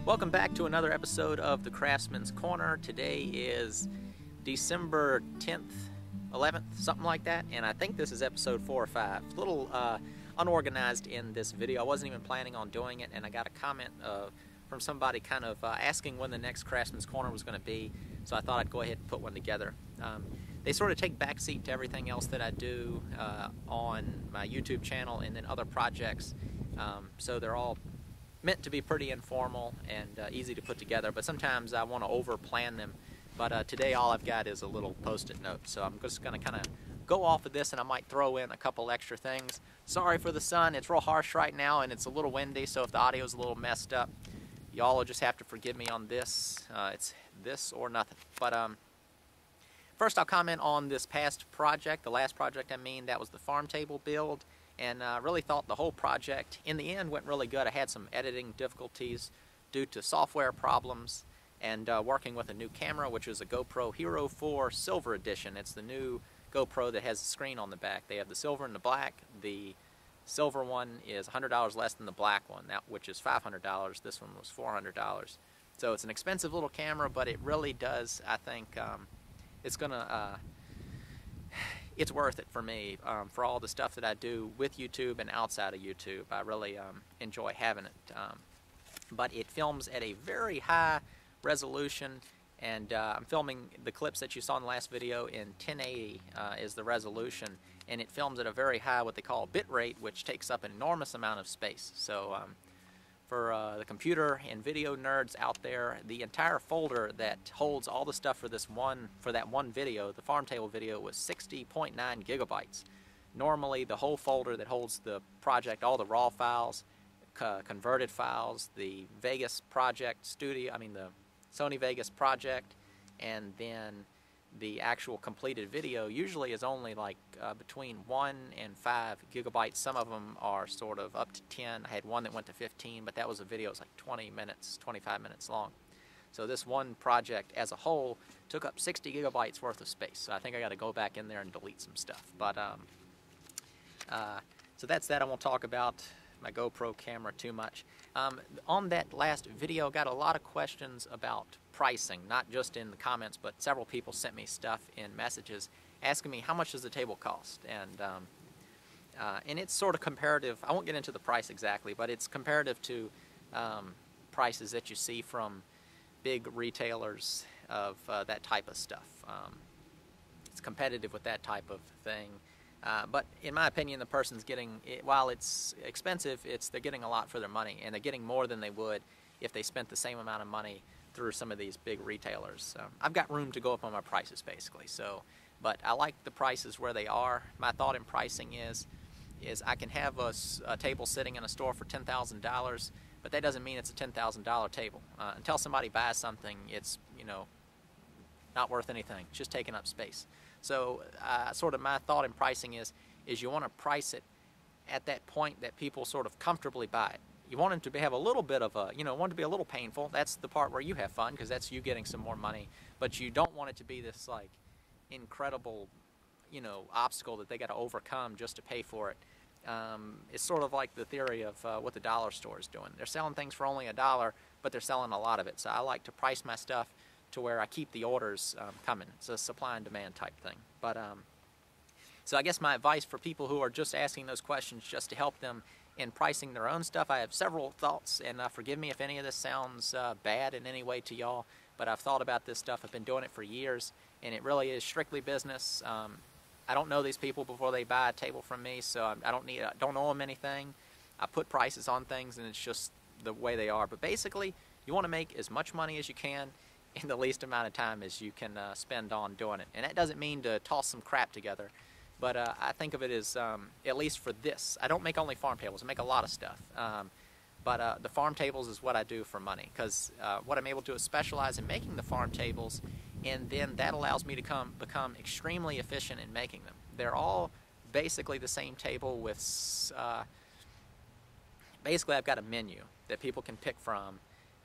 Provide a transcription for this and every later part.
Welcome back to another episode of the Craftsman's Corner. Today is December 10th, 11th, something like that, and I think this is episode 4 or 5. A little unorganized in this video. I wasn't even planning on doing it, and I got a comment from somebody kind of asking when the next Craftsman's Corner was going to be, so I thought I'd go ahead and put one together. They sort of take backseat to everything else that I do on my YouTube channel and then other projects, so they're all meant to be pretty informal and easy to put together, but sometimes I want to over-plan them. But today all I've got is a little post-it note, so I'm just going to kind of go off of this, and I might throw in a couple extra things. Sorry for the sun, it's real harsh right now, and it's a little windy, so if the audio is a little messed up, y'all will just have to forgive me on this. It's this or nothing. But first I'll comment on this past project, the last project I mean, that was the farm table build. And I really thought the whole project, in the end, went really good. I had some editing difficulties due to software problems and working with a new camera, which is a GoPro Hero 4 Silver Edition. It's the new GoPro that has a screen on the back. They have the silver and the black. The silver one is $100 less than the black one, which is $500. This one was $400. So it's an expensive little camera, but it really does, I think, it's going to... it's worth it for me, for all the stuff that I do with YouTube and outside of YouTube. I really enjoy having it. But it films at a very high resolution, and I'm filming the clips that you saw in the last video in 1080 is the resolution, and it films at a very high, what they call bit rate, which takes up an enormous amount of space. So for the computer and video nerds out there, the entire folder that holds all the stuff for that one video, the farm table video, was 60.9 gigabytes. Normally, the whole folder that holds the project, all the raw files, converted files, the Vegas project studio, the Sony Vegas project, and then the actual completed video usually is only like between 1 and 5 gigabytes. Some of them are sort of up to 10. I had one that went to 15, but that was a video. It was like 20 minutes, 25 minutes long. So this one project as a whole took up 60 gigabytes worth of space. So I think I got to go back in there and delete some stuff. But so that's that. I won't talk about my GoPro camera too much. On that last video, got a lot of questions about pricing, not just in the comments, but several people sent me stuff in messages asking me how much does the table cost, and it's sort of comparative. I won't get into the price exactly, but it's comparative to prices that you see from big retailers of that type of stuff. It's competitive with that type of thing. But in my opinion, the person's getting, while it's expensive, they're getting a lot for their money, and they're getting more than they would if they spent the same amount of money through some of these big retailers. I've got room to go up on my prices, basically. But I like the prices where they are. My thought in pricing is I can have a table sitting in a store for $10,000, but that doesn't mean it's a $10,000 table. Until somebody buys something, it's not worth anything. It's just taking up space. So sort of my thought in pricing is you want to price it at that point that people sort of comfortably buy it. You want them to have a little bit of want it to be a little painful. That's the part where you have fun, because that's you getting some more money. But you don't want it to be this like incredible, obstacle that they got to overcome just to pay for it. It's sort of like the theory of what the dollar store is doing. They're selling things for only $1, but they're selling a lot of it. So I like to price my stuff to where I keep the orders coming. It's a supply and demand type thing. But so I guess my advice for people who are just asking those questions, just to help them in pricing their own stuff, I have several thoughts, and forgive me if any of this sounds bad in any way to y'all, but I've thought about this stuff. I've been doing it for years, and it really is strictly business. I don't know these people before they buy a table from me, so I don't owe them anything. I put prices on things, and it's just the way they are. But basically, you want to make as much money as you can in the least amount of time as you can spend on doing it. And that doesn't mean to toss some crap together, but I think of it as, at least for this, I don't make only farm tables, I make a lot of stuff. But the farm tables is what I do for money, because what I'm able to do is specialize in making the farm tables, and then that allows me to become extremely efficient in making them. They're all basically the same table with, basically I've got a menu that people can pick from,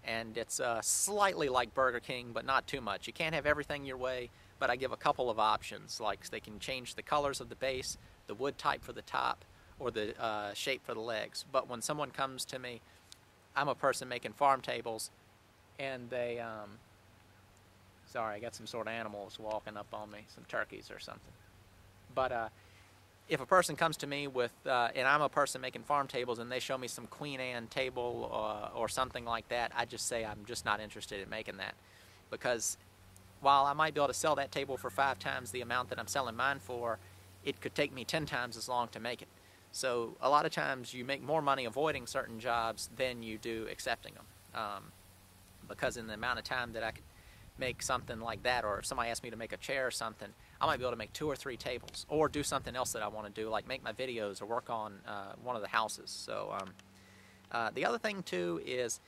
and it's slightly like Burger King, but not too much. You can't have everything your way, but I give a couple of options, like they can change the colors of the base, the wood type for the top, or the shape for the legs. But when someone comes to me, I'm a person making farm tables, and they, sorry, I got some sort of animals walking up on me, some turkeys or something. But if a person comes to me with, and I'm a person making farm tables, and they show me some Queen Anne table or something like that, I just say I'm just not interested in making that. Because while I might be able to sell that table for 5 times the amount that I'm selling mine for, it could take me 10 times as long to make it. So a lot of times you make more money avoiding certain jobs than you do accepting them. Because in the amount of time that I could make something like that, or if somebody asked me to make a chair or something, I might be able to make 2 or 3 tables, or do something else that I want to do, like make my videos or work on one of the houses. So the other thing too is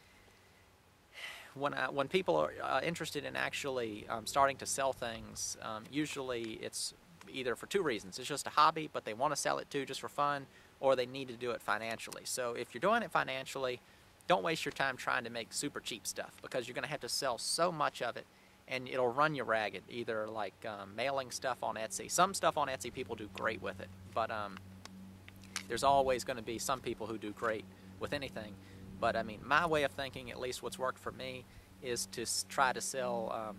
when people are interested in actually starting to sell things, usually it's either for 2 reasons. It's just a hobby, but they want to sell it too just for fun, or they need to do it financially. So if you're doing it financially, don't waste your time trying to make super cheap stuff, because you're going to have to sell so much of it, and it'll run you ragged, either like mailing stuff on Etsy. Some stuff on Etsy, people do great with it, but there's always going to be some people who do great with anything. But I mean, my way of thinking, at least what's worked for me, is to try to sell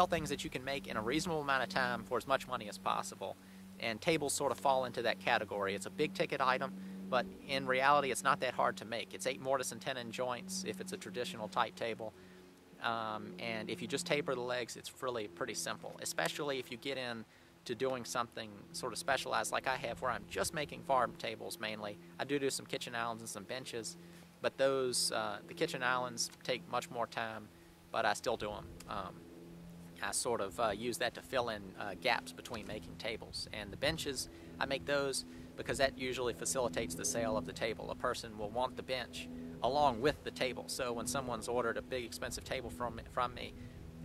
things that you can make in a reasonable amount of time for as much money as possible. And tables sort of fall into that category. It's a big ticket item, but in reality it's not that hard to make. It's 8 mortise and tenon joints if it's a traditional type table. And if you just taper the legs, it's really pretty simple, especially if you get in to doing something sort of specialized like I have, where I'm just making farm tables mainly. I do some kitchen islands and some benches, but those, the kitchen islands take much more time, but I still do them. I sort of use that to fill in gaps between making tables. And the benches, I make those because that usually facilitates the sale of the table. A person will want the bench along with the table. So when someone's ordered a big expensive table from me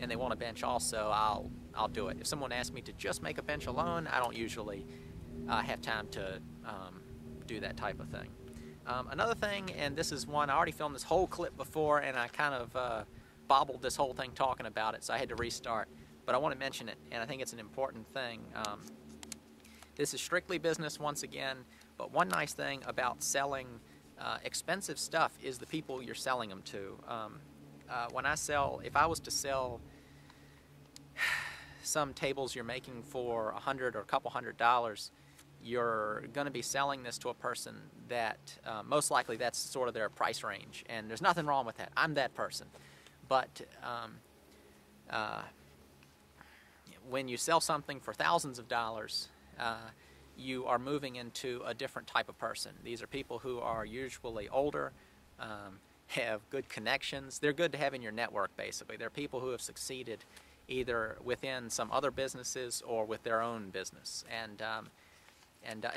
and they want a bench also, I'll do it. If someone asks me to just make a bench alone, I don't usually have time to do that type of thing. Another thing, and this is one, I already filmed this whole clip before and I kind of bobbled this whole thing talking about it, so I had to restart, but I want to mention it, and I think it's an important thing. This is strictly business once again, but one nice thing about selling expensive stuff is the people you're selling them to. If I was to sell some tables you're making for $100 or a couple $100, you're going to be selling this to a person that most likely that's sort of their price range, and there's nothing wrong with that. I'm that person. But when you sell something for thousands of dollars, you are moving into a different type of person. These are people who are usually older, have good connections. They're good to have in your network, basically. They're people who have succeeded either within some other businesses or with their own business. And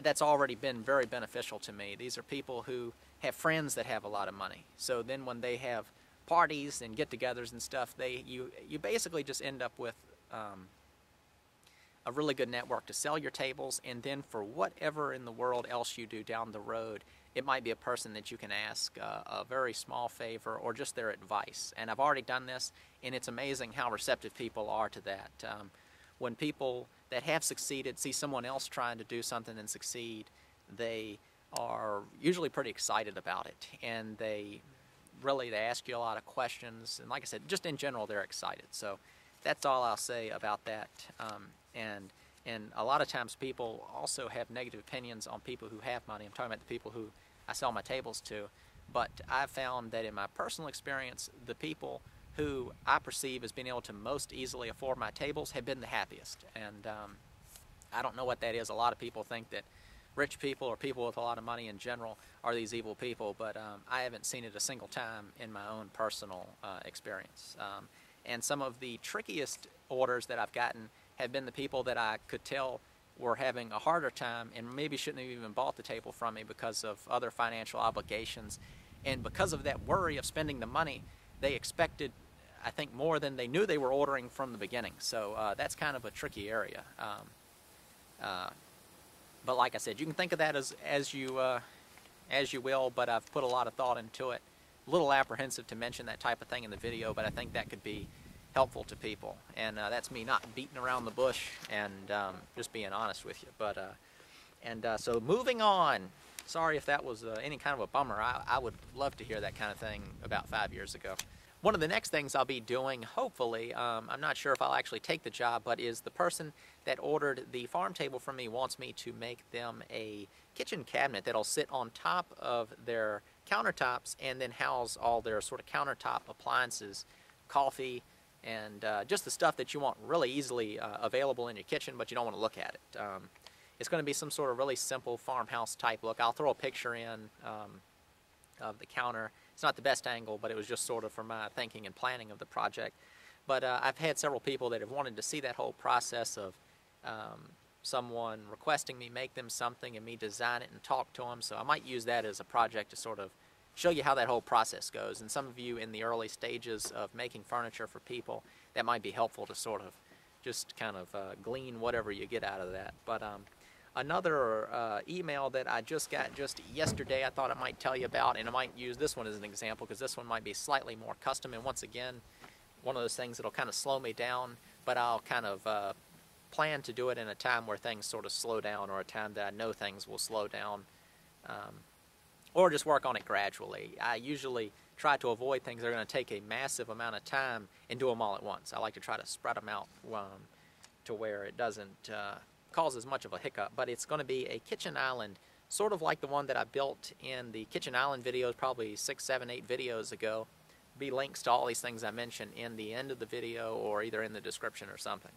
that's already been very beneficial to me. These are people who have friends that have a lot of money. So then when they have parties and get-togethers and stuff, you basically just end up with a really good network to sell your tables, and then for whatever in the world else you do down the road, it might be a person that you can ask a very small favor or just their advice. And I've already done this, and it's amazing how receptive people are to that. When people that have succeeded see someone else trying to do something and succeed, they are usually pretty excited about it, and they ask you a lot of questions, and like I said, just in general they're excited. So that's all I'll say about that. And a lot of times people also have negative opinions on people who have money. I'm talking about the people who I sell my tables to, but I've found that in my personal experience, the people who I perceive as being able to most easily afford my tables have been the happiest. And I don't know what that is. A lot of people think that rich people or people with a lot of money in general are these evil people, but I haven't seen it a single time in my own personal experience. And some of the trickiest orders that I've gotten have been the people that I could tell were having a harder time and maybe shouldn't have even bought the table from me because of other financial obligations. And because of that worry of spending the money, they expected, I think, more than they knew they were ordering from the beginning. So that's kind of a tricky area. But like I said, you can think of that as you will, but I've put a lot of thought into it. A little apprehensive to mention that type of thing in the video, but I think that could be helpful to people. And that's me not beating around the bush and just being honest with you. But so moving on. Sorry if that was any kind of a bummer. I would love to hear that kind of thing about 5 years ago. One of the next things I'll be doing, hopefully, I'm not sure if I'll actually take the job, but is the person that ordered the farm table from me wants me to make them a kitchen cabinet that'll sit on top of their countertops and then house all their sort of countertop appliances, coffee, and just the stuff that you want really easily available in your kitchen, but you don't want to look at it. It's going to be some sort of really simple farmhouse type look. I'll throw a picture in of the counter. It's not the best angle, but it was just sort of for my thinking and planning of the project. But I've had several people that have wanted to see that whole process of someone requesting me make them something and me design it and talk to them. So I might use that as a project to sort of show you how that whole process goes. And some of you in the early stages of making furniture for people, that might be helpful to sort of just kind of glean whatever you get out of that. But another email that I just got just yesterday I thought I might tell you about, and I might use this one as an example because this one might be slightly more custom, and once again, one of those things that'll kind of slow me down, but I'll kind of plan to do it in a time where things sort of slow down, or a time that I know things will slow down, or just work on it gradually. I usually try to avoid things that are going to take a massive amount of time and do them all at once. I like to try to spread them out to where it doesn't cause as much of a hiccup. But it's going to be a kitchen island, sort of like the one that I built in the kitchen island videos probably 6, 7, 8 videos ago. Be links to all these things I mentioned in the end of the video or either in the description or something.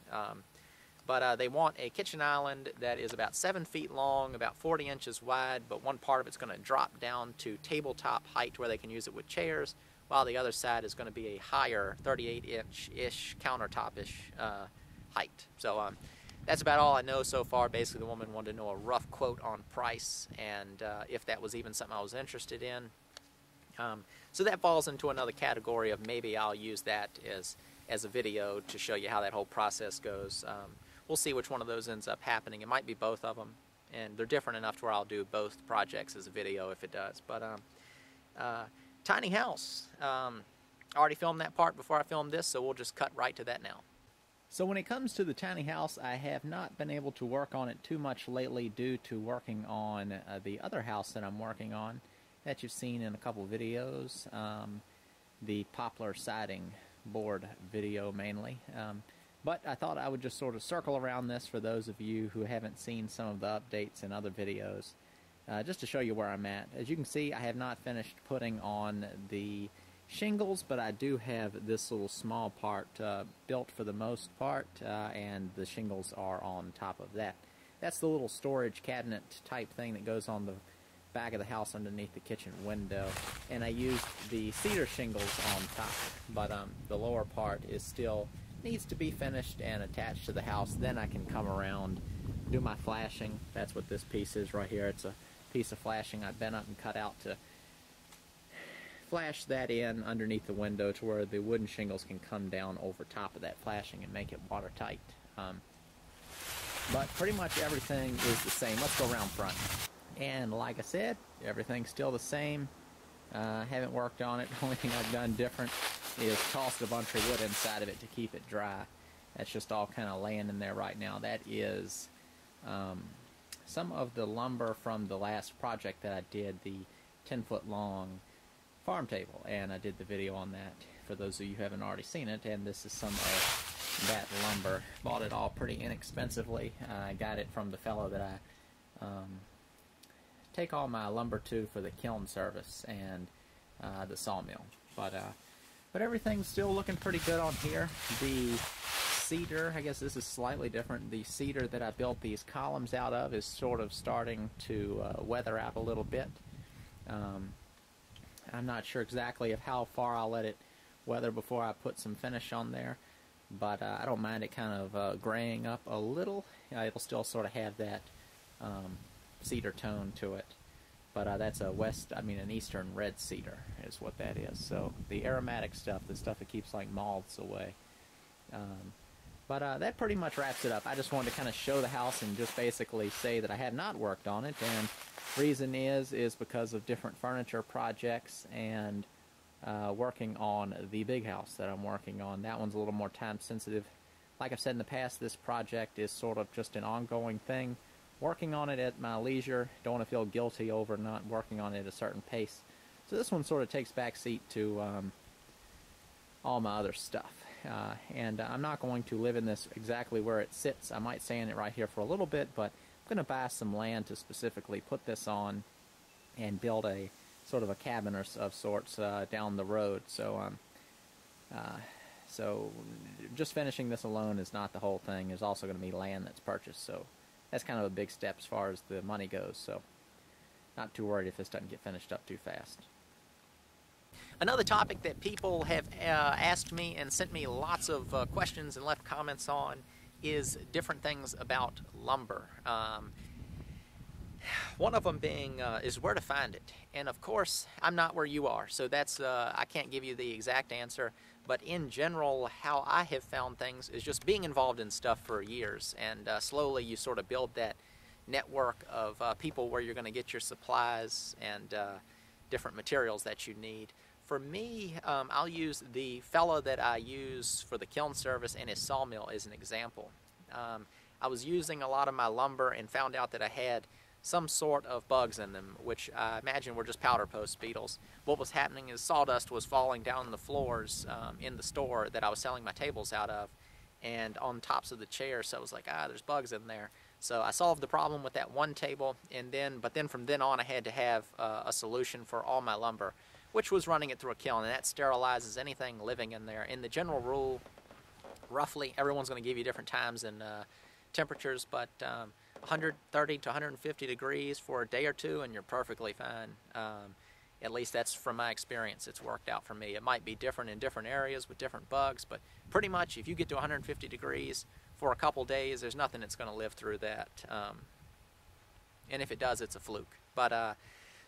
But they want a kitchen island that is about 7 feet long, about 40 inches wide, but one part of it's going to drop down to tabletop height where they can use it with chairs, while the other side is going to be a higher 38-inch-ish countertop-ish height. So that's about all I know so far. Basically, the woman wanted to know a rough quote on price and if that was even something I was interested in. So that falls into another category of maybe I'll use that as a video to show you how that whole process goes. We'll see which one of those ends up happening. It might be both of them, and they're different enough to where I'll do both projects as a video if it does. But tiny house. I already filmed that part before I filmed this, so we'll just cut right to that now. So when it comes to the tiny house, I have not been able to work on it too much lately due to working on the other house that I'm working on that you've seen in a couple videos, the poplar siding board video mainly. But I thought I would just sort of circle around this for those of you who haven't seen some of the updates in other videos, just to show you where I'm at. As you can see, I have not finished putting on the shingles, but I do have this little small part built for the most part, and the shingles are on top of that. That's the little storage cabinet type thing that goes on the back of the house underneath the kitchen window, and I used the cedar shingles on top, but the lower part is still needs to be finished and attached to the house. Then I can come around, do my flashing. That's what this piece is right here. It's a piece of flashing I've bent up and cut out to flash that in underneath the window to where the wooden shingles can come down over top of that flashing and make it watertight. But pretty much everything is the same. Let's go around front. And like I said, everything's still the same. Haven't worked on it. The only thing I've done different is tossed a bunch of wood inside of it to keep it dry. That's just all kind of laying in there right now. That is some of the lumber from the last project that I did, the 10-foot long farm table, and I did the video on that for those of you who haven't already seen it. And this is some of that lumber. Bought it all pretty inexpensively. I got it from the fellow that I take all my lumber to for the kiln service and the sawmill. But everything's still looking pretty good on here. The cedar, I guess this is slightly different. The cedar that I built these columns out of is sort of starting to weather out a little bit. I'm not sure exactly of how far I'll let it weather before I put some finish on there, but I don't mind it kind of graying up a little. It'll still sort of have that cedar tone to it. But that's an eastern red cedar is what that is. So the aromatic stuff, the stuff that keeps like moths away. But that pretty much wraps it up. I just wanted to kind of show the house and just basically say that I have not worked on it. And reason is because of different furniture projects and working on the big house that I'm working on. That one's a little more time sensitive. Like I've said in the past, this project is sort of just an ongoing thing. Working on it at my leisure. Don't want to feel guilty over not working on it at a certain pace. So this one sort of takes back seat to all my other stuff. And I'm not going to live in this exactly where it sits. I might stay in it right here for a little bit, but I'm going to buy some land to specifically put this on and build a sort of a cabin of sorts down the road. So just finishing this alone is not the whole thing. There's also going to be land that's purchased, so that's kind of a big step as far as the money goes. So not too worried if this doesn't get finished up too fast. Another topic that people have asked me and sent me lots of questions and left comments on is different things about lumber. One of them being is where to find it. And of course, I'm not where you are, so that's I can't give you the exact answer. But in general, how I have found things is just being involved in stuff for years, and slowly you sort of build that network of people where you're going to get your supplies and different materials that you need. For me, I'll use the fellow that I use for the kiln service and his sawmill as an example. I was using a lot of my lumber and found out that I had some sort of bugs in them, which I imagine were just powder post beetles. What was happening is sawdust was falling down the floors in the store that I was selling my tables out of, and on tops of the chairs, so I was like, there's bugs in there. So I solved the problem with that one table, but then from then on I had to have a solution for all my lumber, which was running it through a kiln, and that sterilizes anything living in there. In the general rule, roughly, everyone's going to give you different times and temperatures, but 130 to 150 degrees for a day or two and you're perfectly fine. At least that's from my experience. It's worked out for me. It might be different in different areas with different bugs, but pretty much if you get to 150 degrees for a couple days, there's nothing that's going to live through that. And if it does, it's a fluke. But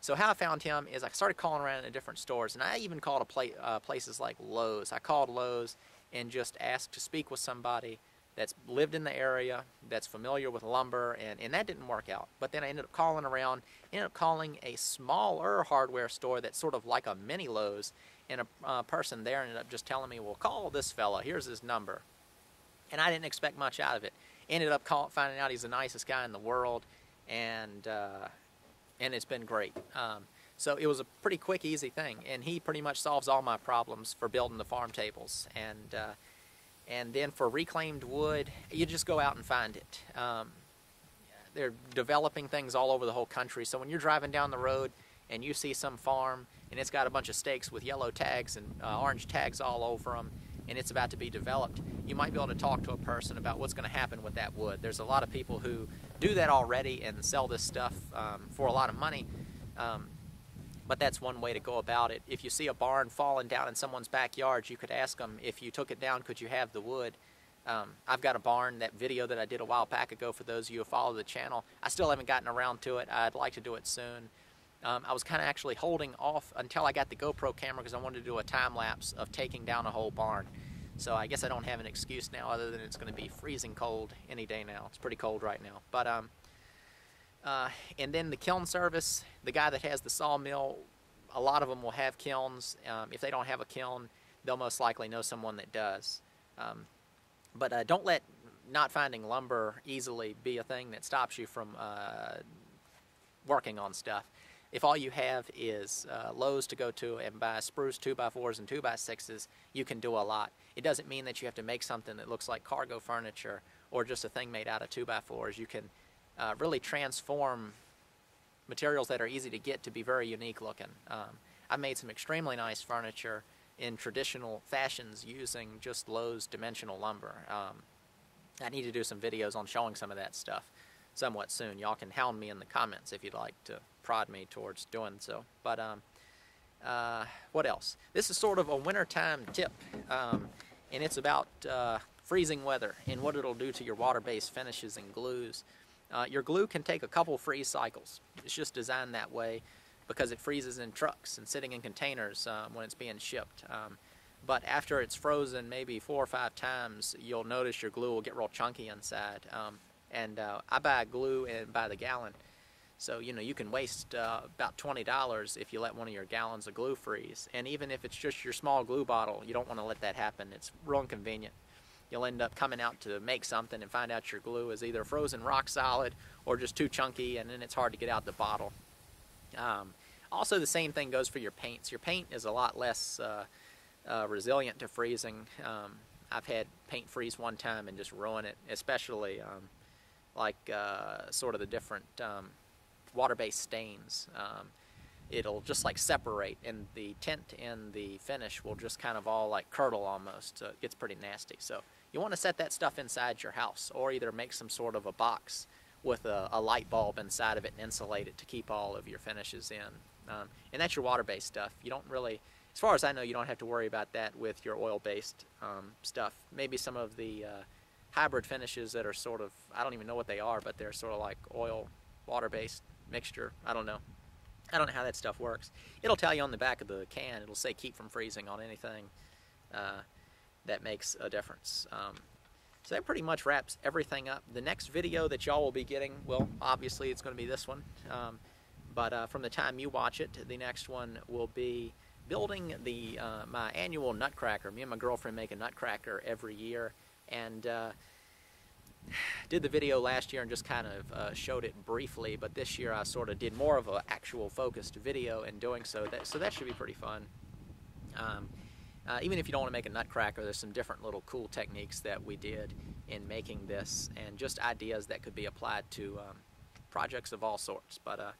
so how I found him is I started calling around in different stores, and I even called places like Lowe's. I called Lowe's and just asked to speak with somebody that's lived in the area, that's familiar with lumber, and that didn't work out. But then I ended up calling around, ended up calling a smaller hardware store that's sort of like a mini Lowe's, and a person there ended up just telling me, well, call this fella, here's his number. And I didn't expect much out of it. Ended up finding out he's the nicest guy in the world, and it's been great. So it was a pretty quick, easy thing, and he pretty much solves all my problems for building the farm tables. And then for reclaimed wood, you just go out and find it. They're developing things all over the whole country, so when you're driving down the road and you see some farm and it's got a bunch of stakes with yellow tags and orange tags all over them, and it's about to be developed, you might be able to talk to a person about what's going to happen with that wood. There's a lot of people who do that already and sell this stuff for a lot of money, but that's one way to go about it. If you see a barn falling down in someone's backyard, you could ask them, if you took it down, could you have the wood? I've got a barn, that video that I did a while back ago, for those of you who follow the channel, I still haven't gotten around to it. I'd like to do it soon. I was kind of actually holding off until I got the GoPro camera because I wanted to do a time lapse of taking down a whole barn. So I guess I don't have an excuse now other than it's going to be freezing cold any day now. It's pretty cold right now. But and then the kiln service, the guy that has the sawmill, a lot of them will have kilns. If they don't have a kiln, they'll most likely know someone that does. But don't let not finding lumber easily be a thing that stops you from working on stuff. If all you have is Lowe's to go to and buy spruce 2x4s and 2x6s, you can do a lot. It doesn't mean that you have to make something that looks like cargo furniture or just a thing made out of 2x4s. You can really transform materials that are easy to get to be very unique looking. I've made some extremely nice furniture in traditional fashions using just Lowe's dimensional lumber. I need to do some videos on showing some of that stuff somewhat soon. Y'all can hound me in the comments if you'd like to prod me towards doing so. But what else? This is sort of a wintertime tip, and it's about freezing weather and what it'll do to your water-based finishes and glues. Your glue can take a couple freeze cycles. It's just designed that way because it freezes in trucks and sitting in containers when it's being shipped. But after it's frozen maybe 4 or 5 times, you'll notice your glue will get real chunky inside. I buy glue by the gallon. So, you know, you can waste about $20 if you let one of your gallons of glue freeze. And even if it's just your small glue bottle, you don't want to let that happen. It's real inconvenient. You'll end up coming out to make something and find out your glue is either frozen rock solid or just too chunky, and then it's hard to get out the bottle. Also, the same thing goes for your paints. Your paint is a lot less resilient to freezing. I've had paint freeze one time and just ruin it, especially sort of the different water-based stains. It'll just like separate, and the tint and the finish will just kind of all like curdle almost. So it gets pretty nasty. So you want to set that stuff inside your house, or either make some sort of a box with a light bulb inside of it and insulate it to keep all of your finishes in. And that's your water-based stuff. You don't really, as far as I know, you don't have to worry about that with your oil-based stuff. Maybe some of the hybrid finishes that are sort of, I don't even know what they are, but they're sort of like oil, water-based mixture. I don't know how that stuff works. It'll tell you on the back of the can, it'll say keep from freezing on anything that makes a difference. So that pretty much wraps everything up. The next video that y'all will be getting, well, obviously it's going to be this one, but from the time you watch it, the next one will be building the my annual nutcracker. Me and my girlfriend make a nutcracker every year, and did the video last year and just kind of showed it briefly, but this year I sort of did more of an actual focused video in doing so. That should be pretty fun. Even if you don't want to make a nutcracker, there's some different little cool techniques that we did in making this, and just ideas that could be applied to projects of all sorts. But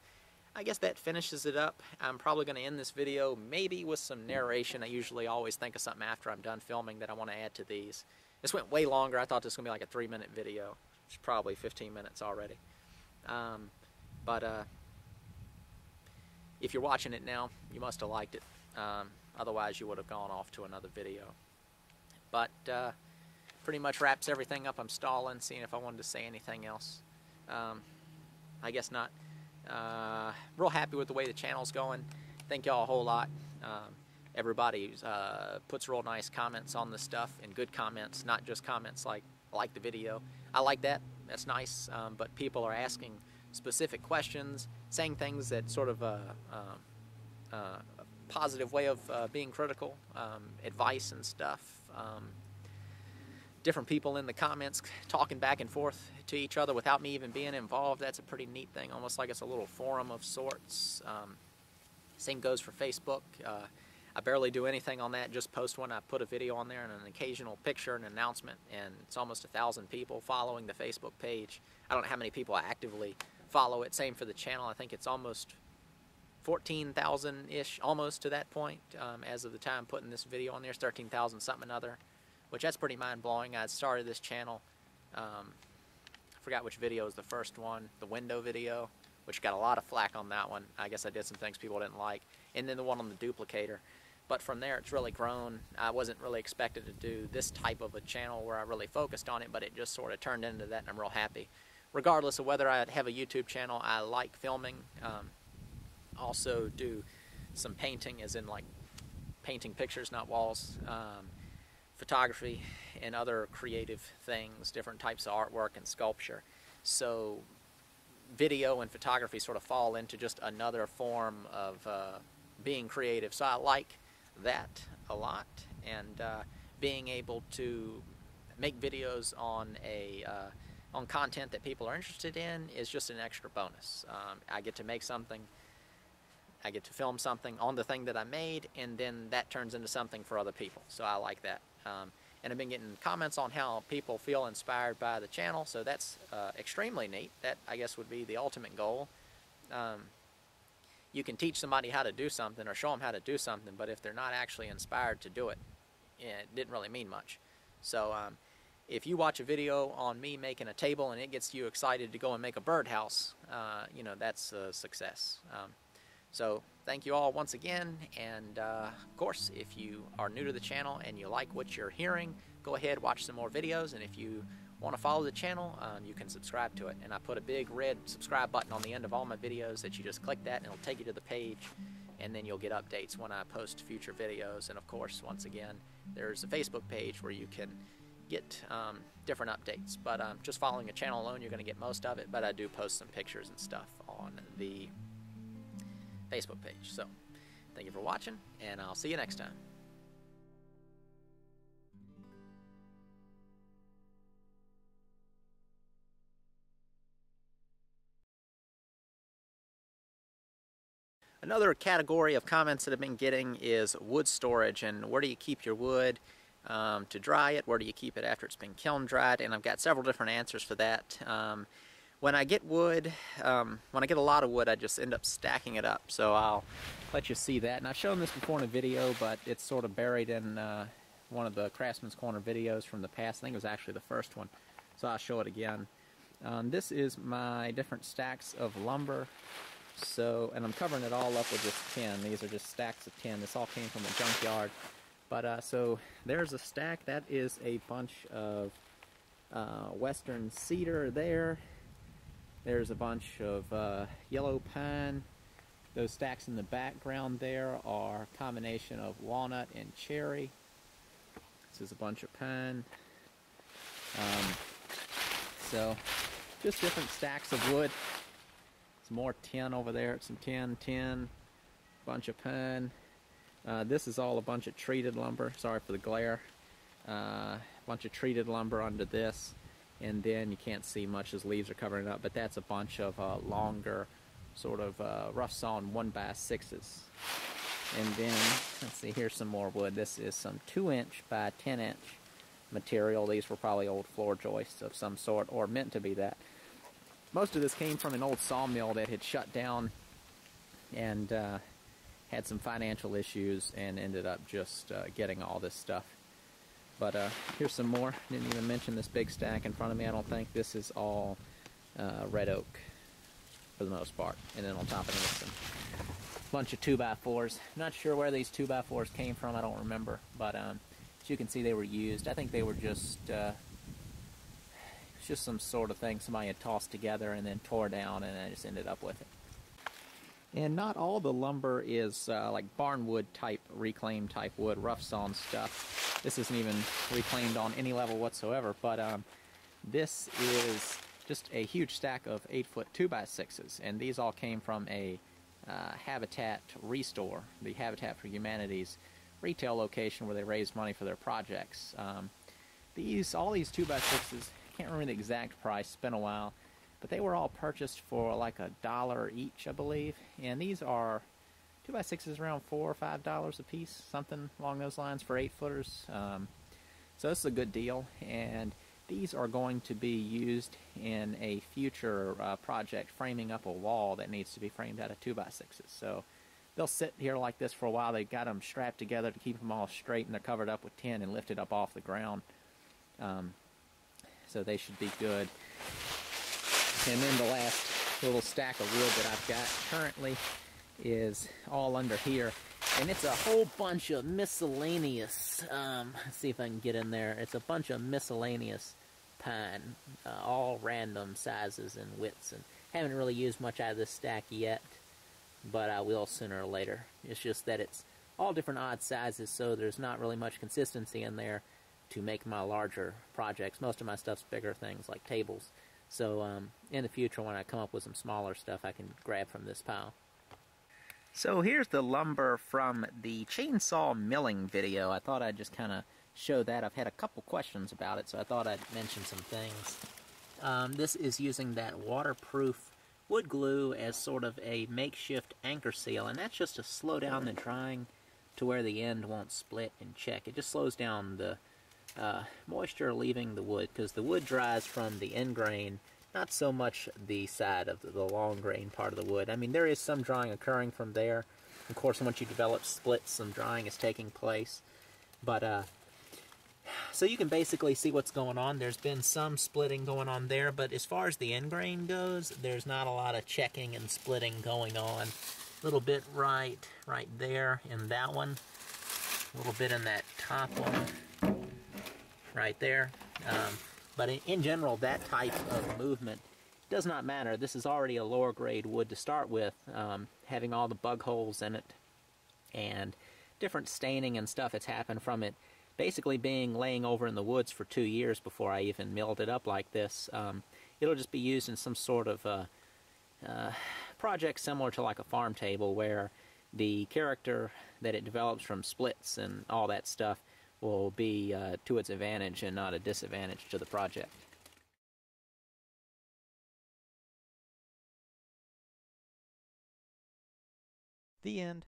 I guess that finishes it up. I'm probably going to end this video maybe with some narration. I usually always think of something after I'm done filming that I want to add to these. This went way longer. I thought this was going to be like a 3-minute video. It's probably 15 minutes already. If you're watching it now, you must have liked it. Otherwise, you would have gone off to another video. But pretty much wraps everything up. I'm stalling, seeing if I wanted to say anything else. I guess not. Real happy with the way the channel's going. Thank y'all a whole lot. Everybody puts real nice comments on the stuff, and good comments, not just comments like, I like the video. I like that. That's nice. But people are asking specific questions, saying things that sort of positive way of being critical, advice and stuff. Different people in the comments talking back and forth to each other without me even being involved. That's a pretty neat thing, almost like it's a little forum of sorts. Same goes for Facebook. I barely do anything on that, just post when I put a video on there and an occasional picture and announcement, and it's almost 1,000 people following the Facebook page. I don't know how many people actively follow it. Same for the channel. I think it's almost 14,000-ish, almost to that point, as of the time putting this video on there. It's 13,000 something another, which that's pretty mind-blowing. I started this channel, I forgot which video was the first one, the window video, which got a lot of flack on that one. I guess I did some things people didn't like, and then the one on the duplicator. But from there, it's really grown. I wasn't really expected to do this type of a channel where I really focused on it, but it just sort of turned into that, and I'm real happy. Regardless of whether I have a YouTube channel, I like filming. Also do some painting, as in like painting pictures, not walls, photography, and other creative things, different types of artwork and sculpture. So video and photography sort of fall into just another form of being creative. So I like that a lot, and being able to make videos on on content that people are interested in is just an extra bonus. I get to make something, I get to film something on the thing that I made, and then that turns into something for other people. So I like that. And I've been getting comments on how people feel inspired by the channel, so that's extremely neat. That, I guess, would be the ultimate goal. You can teach somebody how to do something or show them how to do something, but if they're not actually inspired to do it, it didn't really mean much. So if you watch a video on me making a table and it gets you excited to go and make a birdhouse, you know, that's a success. So thank you all once again, and of course, if you are new to the channel and you like what you're hearing, go ahead, watch some more videos, and if you want to follow the channel, you can subscribe to it. And I put a big red subscribe button on the end of all my videos that you just click that and it'll take you to the page, and then you'll get updates when I post future videos. And of course, once again, there's a Facebook page where you can get different updates. But just following a channel alone, you're going to get most of it, but I do post some pictures and stuff on the Facebook page. So thank you for watching, and I'll see you next time. Another category of comments that I've been getting is wood storage, and where do you keep your wood to dry it? Where do you keep it after it's been kiln dried? And I've got several different answers for that. When I get wood, when I get a lot of wood, I just end up stacking it up. So I'll let you see that. And I've shown this before in a video, but it's sort of buried in one of the Craftsman's Corner videos from the past. I think it was actually the first one. So I'll show it again. This is my different stacks of lumber. So, and I'm covering it all up with this tin. These are just stacks of tin. This all came from a junkyard. But so there's a stack. That is a bunch of western cedar there. There's a bunch of yellow pine. Those stacks in the background there are a combination of walnut and cherry. This is a bunch of pine. So just different stacks of wood. Some more tin over there, some tin, bunch of pine. This is all a bunch of treated lumber. Sorry for the glare. Bunch of treated lumber under this. And then you can't see much as leaves are covering it up, but that's a bunch of longer sort of rough sawn 1x6s. And then, let's see, here's some more wood. This is some 2-inch by 10-inch material. These were probably old floor joists of some sort, or meant to be that. Most of this came from an old sawmill that had shut down and had some financial issues and ended up just getting all this stuff. But here's some more. Didn't even mention this big stack in front of me, I don't think. This is all red oak for the most part. And then on top of it, some bunch of 2x4s. Not sure where these 2x4s came from, I don't remember. But as you can see, they were used. I think they were just some sort of thing somebody had tossed together and then tore down, and I just ended up with it. And not all the lumber is like barnwood type, reclaimed type wood, rough sawn stuff. This isn't even reclaimed on any level whatsoever, but this is just a huge stack of 8-foot 2x6s, and these all came from a Habitat Restore, the Habitat for Humanity's retail location where they raise money for their projects. All these 2x6s, can't remember the exact price, it's been a while, but they were all purchased for like $1 each, I believe. And these are 2x6s around $4 or $5 a piece, something along those lines for 8-footers. So this is a good deal, and these are going to be used in a future project, framing up a wall that needs to be framed out of 2x6s. So they'll sit here like this for a while. They've got them strapped together to keep them all straight, and they're covered up with tin and lifted up off the ground. So they should be good. And then the last little stack of wood that I've got currently is all under here. And it's a whole bunch of miscellaneous, let's see if I can get in there. It's a bunch of miscellaneous pine, all random sizes and widths. And haven't really used much out of this stack yet, but I will sooner or later. It's just that it's all different odd sizes, so there's not really much consistency in there to make my larger projects. Most of my stuff's bigger things like tables. So in the future, when I come up with some smaller stuff, I can grab from this pile. So here's the lumber from the chainsaw milling video. I thought I'd just kind of show that. I've had a couple questions about it, so I thought I'd mention some things. This is using that waterproof wood glue as sort of a makeshift anchor seal, and that's just to slow down the drying to where the end won't split and check. It just slows down the moisture leaving the wood, because the wood dries from the end grain, not so much the side of the long grain part of the wood. I mean, there is some drying occurring from there. Of course, once you develop splits, some drying is taking place. But, so you can basically see what's going on. There's been some splitting going on there, but as far as the end grain goes, there's not a lot of checking and splitting going on. A little bit right there in that one. A little bit in that top one. Right there. But in general, that type of movement does not matter. This is already a lower grade wood to start with, having all the bug holes in it and different staining and stuff that's happened from it basically laying over in the woods for 2 years before I even milled it up like this. It'll just be used in some sort of project similar to like a farm table, where the character that it develops from splits and all that stuff will be to its advantage and not a disadvantage to the project. The end.